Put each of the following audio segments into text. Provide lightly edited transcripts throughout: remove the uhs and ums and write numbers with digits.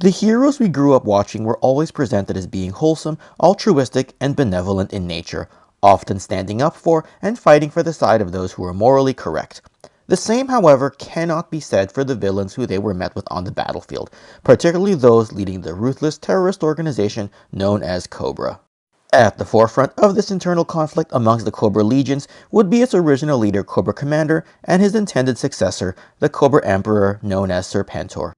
The heroes we grew up watching were always presented as being wholesome, altruistic, and benevolent in nature, often standing up for and fighting for the side of those who were morally correct. The same, however, cannot be said for the villains who they were met with on the battlefield, particularly those leading the ruthless terrorist organization known as Cobra. At the forefront of this internal conflict amongst the Cobra legions would be its original leader Cobra Commander and his intended successor, the Cobra Emperor known as Serpentor.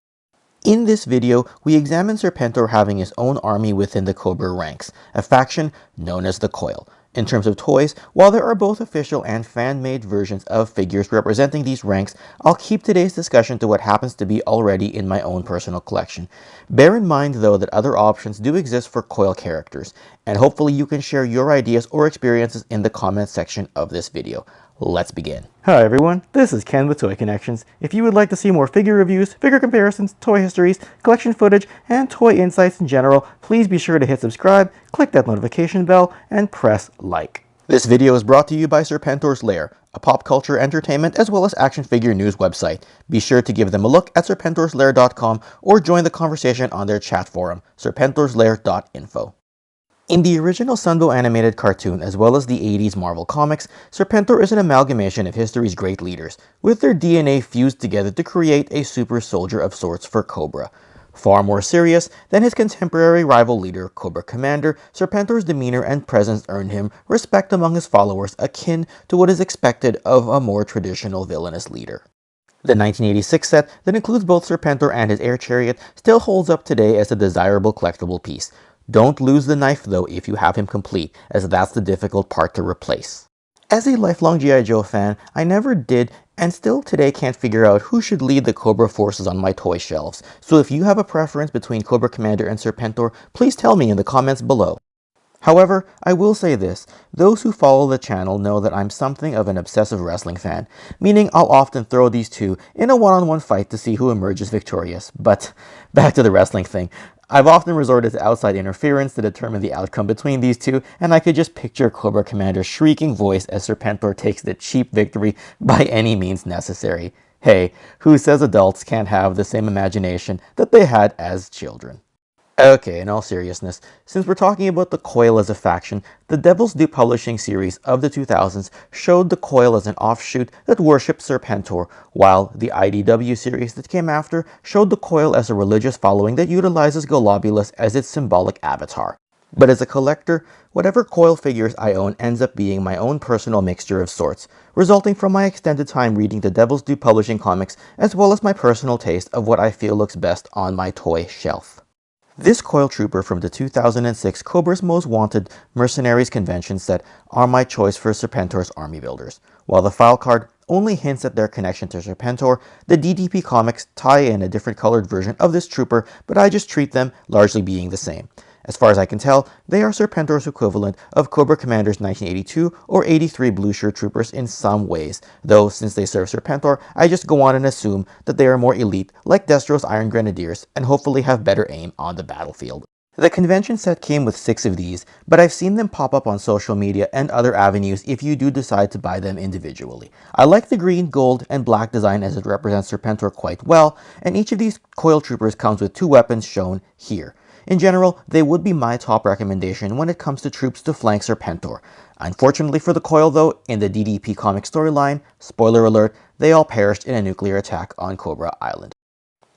In this video, we examine Serpentor having his own army within the Cobra ranks, a faction known as the COIL. In terms of toys, while there are both official and fan-made versions of figures representing these ranks, I'll keep today's discussion to what happens to be already in my own personal collection. Bear in mind though that other options do exist for COIL characters, and hopefully you can share your ideas or experiences in the comments section of this video. Let's begin. Hi everyone, this is Ken with Toy Connections. If you would like to see more figure reviews, figure comparisons, toy histories, collection footage, and toy insights in general, please be sure to hit subscribe, click that notification bell, and press like. This video is brought to you by Serpentor's Lair, a pop culture entertainment as well as action figure news website. Be sure to give them a look at serpentorslair.com or join the conversation on their chat forum, serpentorslair.info. In the original Sunbow animated cartoon as well as the 80s Marvel comics, Serpentor is an amalgamation of history's great leaders, with their DNA fused together to create a super soldier of sorts for Cobra. Far more serious than his contemporary rival leader, Cobra Commander, Serpentor's demeanor and presence earned him respect among his followers akin to what is expected of a more traditional villainous leader. The 1986 set that includes both Serpentor and his Air Chariot still holds up today as a desirable collectible piece. Don't lose the knife though if you have him complete, as that's the difficult part to replace. As a lifelong G.I. Joe fan, I never did and still today can't figure out who should lead the Cobra forces on my toy shelves, so if you have a preference between Cobra Commander and Serpentor, please tell me in the comments below. However, I will say this, those who follow the channel know that I'm something of an obsessive wrestling fan, meaning I'll often throw these two in a one-on-one fight to see who emerges victorious. But back to the wrestling thing. I've often resorted to outside interference to determine the outcome between these two, and I could just picture Cobra Commander's shrieking voice as Serpentor takes the cheap victory by any means necessary. Hey, who says adults can't have the same imagination that they had as children? Okay, in all seriousness, since we're talking about the COIL as a faction, the Devil's Due Publishing series of the 2000s showed the COIL as an offshoot that worshipped Serpentor, while the IDW series that came after showed the COIL as a religious following that utilizes Golobulus as its symbolic avatar. But as a collector, whatever COIL figures I own ends up being my own personal mixture of sorts, resulting from my extended time reading the Devil's Due Publishing comics as well as my personal taste of what I feel looks best on my toy shelf. This COIL trooper from the 2006 Cobra's Most Wanted Mercenaries convention set are my choice for Serpentor's army builders. While the file card only hints at their connection to Serpentor, the DDP comics tie in a different colored version of this trooper, but I just treat them largely being the same. As far as I can tell, they are Serpentor's equivalent of Cobra Commander's 1982 or 83 Blue Shirt Troopers in some ways, though since they serve Serpentor, I just go on and assume that they are more elite like Destro's Iron Grenadiers and hopefully have better aim on the battlefield. The convention set came with 6 of these, but I've seen them pop up on social media and other avenues if you do decide to buy them individually. I like the green, gold, and black design as it represents Serpentor quite well, and each of these COIL troopers comes with 2 weapons shown here. In general, they would be my top recommendation when it comes to troops to flank Serpentor. Unfortunately for the COIL though, in the DDP comic storyline, spoiler alert, they all perished in a nuclear attack on Cobra Island.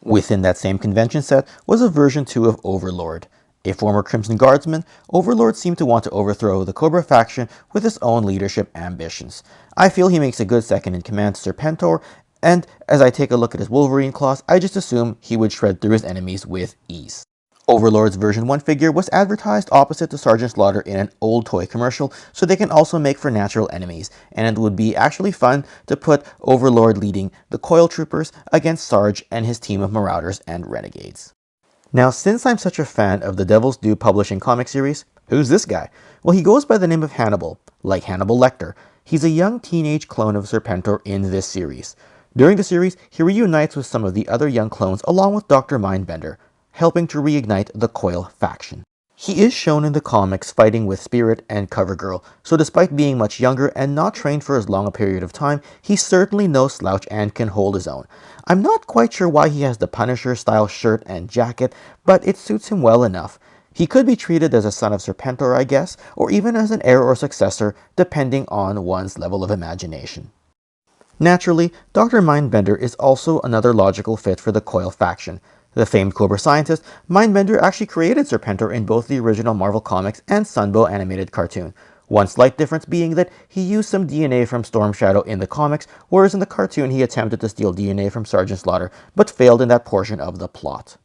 Within that same convention set was a version 2 of Overlord. A former Crimson Guardsman, Overlord seemed to want to overthrow the Cobra faction with his own leadership ambitions. I feel he makes a good second in command to Serpentor, and as I take a look at his Wolverine claws, I just assume he would shred through his enemies with ease. Overlord's version 1 figure was advertised opposite to Sergeant Slaughter in an old toy commercial, so they can also make for natural enemies, and it would be actually fun to put Overlord leading the COIL troopers against Sarge and his team of Marauders and Renegades. Now, since I'm such a fan of the Devil's Due Publishing comic series, who's this guy? Well, he goes by the name of Hannibal, like Hannibal Lecter. He's a young teenage clone of Serpentor in this series. During the series, he reunites with some of the other young clones along with Dr. Mindbender, helping to reignite the COIL faction. He is shown in the comics fighting with Spirit and CoverGirl, so despite being much younger and not trained for as long a period of time, he's certainly no slouch and can hold his own. I'm not quite sure why he has the Punisher-style shirt and jacket, but it suits him well enough. He could be treated as a son of Serpentor, I guess, or even as an heir or successor, depending on one's level of imagination. Naturally, Dr. Mindbender is also another logical fit for the COIL faction. The famed Cobra scientist, Mindbender actually created Serpentor in both the original Marvel Comics and Sunbow animated cartoon. One slight difference being that he used some DNA from Storm Shadow in the comics, whereas in the cartoon he attempted to steal DNA from Sergeant Slaughter, but failed in that portion of the plot.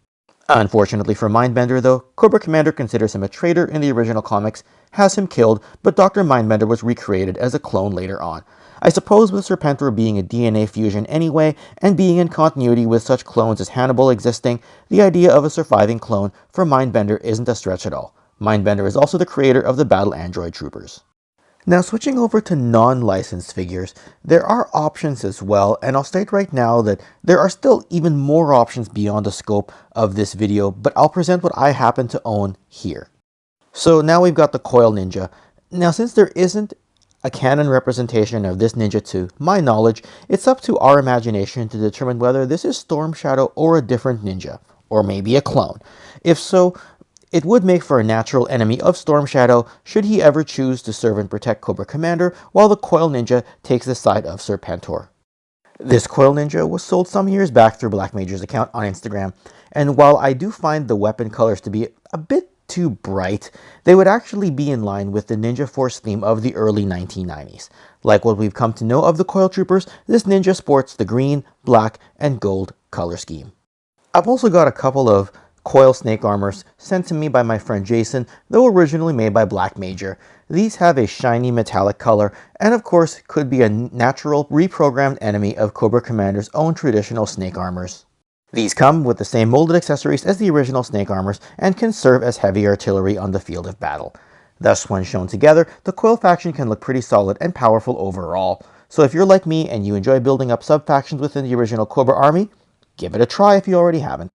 Unfortunately for Mindbender though, Cobra Commander considers him a traitor in the original comics, has him killed, but Dr. Mindbender was recreated as a clone later on. I suppose with Serpentor being a DNA fusion anyway, and being in continuity with such clones as Hannibal existing, the idea of a surviving clone for Mindbender isn't a stretch at all. Mindbender is also the creator of the Battle Android Troopers. Now switching over to non-licensed figures, there are options as well, and I'll state right now that there are still even more options beyond the scope of this video, but I'll present what I happen to own here. So now we've got the Coil Ninja. Now since there isn't a canon representation of this ninja to my knowledge, it's up to our imagination to determine whether this is Storm Shadow or a different ninja, or maybe a clone. If so, it would make for a natural enemy of Storm Shadow should he ever choose to serve and protect Cobra Commander, while the Coil Ninja takes the side of Serpentor. This Coil Ninja was sold some years back through Black Major's account on Instagram, and while I do find the weapon colors to be a bit too bright, they would actually be in line with the Ninja Force theme of the early 1990s. Like what we've come to know of the Coil Troopers, this ninja sports the green, black, and gold color scheme. I've also got a couple of Coil Snake Armors sent to me by my friend Jason, though originally made by Black Major. These have a shiny metallic color, and of course could be a natural reprogrammed enemy of Cobra Commander's own traditional Snake Armors. These come with the same molded accessories as the original Snake Armors and can serve as heavy artillery on the field of battle. Thus, when shown together, the Coil faction can look pretty solid and powerful overall. So if you're like me and you enjoy building up sub-factions within the original Cobra army, give it a try if you already haven't.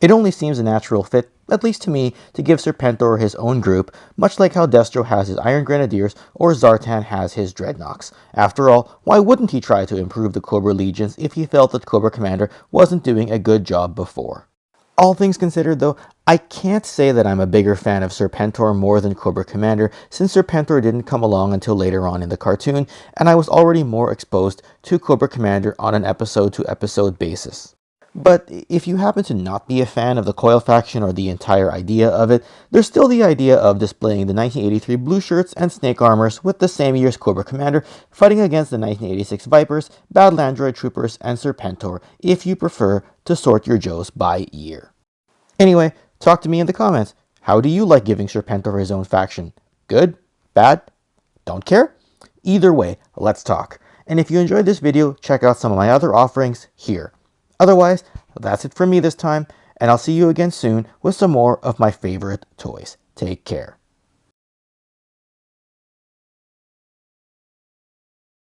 It only seems a natural fit, at least to me, to give Serpentor his own group, much like how Destro has his Iron Grenadiers or Zartan has his Dreadnoks. After all, why wouldn't he try to improve the Cobra Legions if he felt that Cobra Commander wasn't doing a good job before? All things considered though, I can't say that I'm a bigger fan of Serpentor more than Cobra Commander, since Serpentor didn't come along until later on in the cartoon, and I was already more exposed to Cobra Commander on an episode-to-episode basis. But if you happen to not be a fan of the Coil faction or the entire idea of it, there's still the idea of displaying the 1983 Blue Shirts and Snake Armors with the same year's Cobra Commander fighting against the 1986 Vipers, Battle Android Troopers, and Serpentor, if you prefer to sort your Joes by year. Anyway, talk to me in the comments. How do you like giving Serpentor his own faction? Good? Bad? Don't care? Either way, let's talk. And if you enjoyed this video, check out some of my other offerings here. Otherwise, that's it from me this time, and I'll see you again soon with some more of my favorite toys. Take care.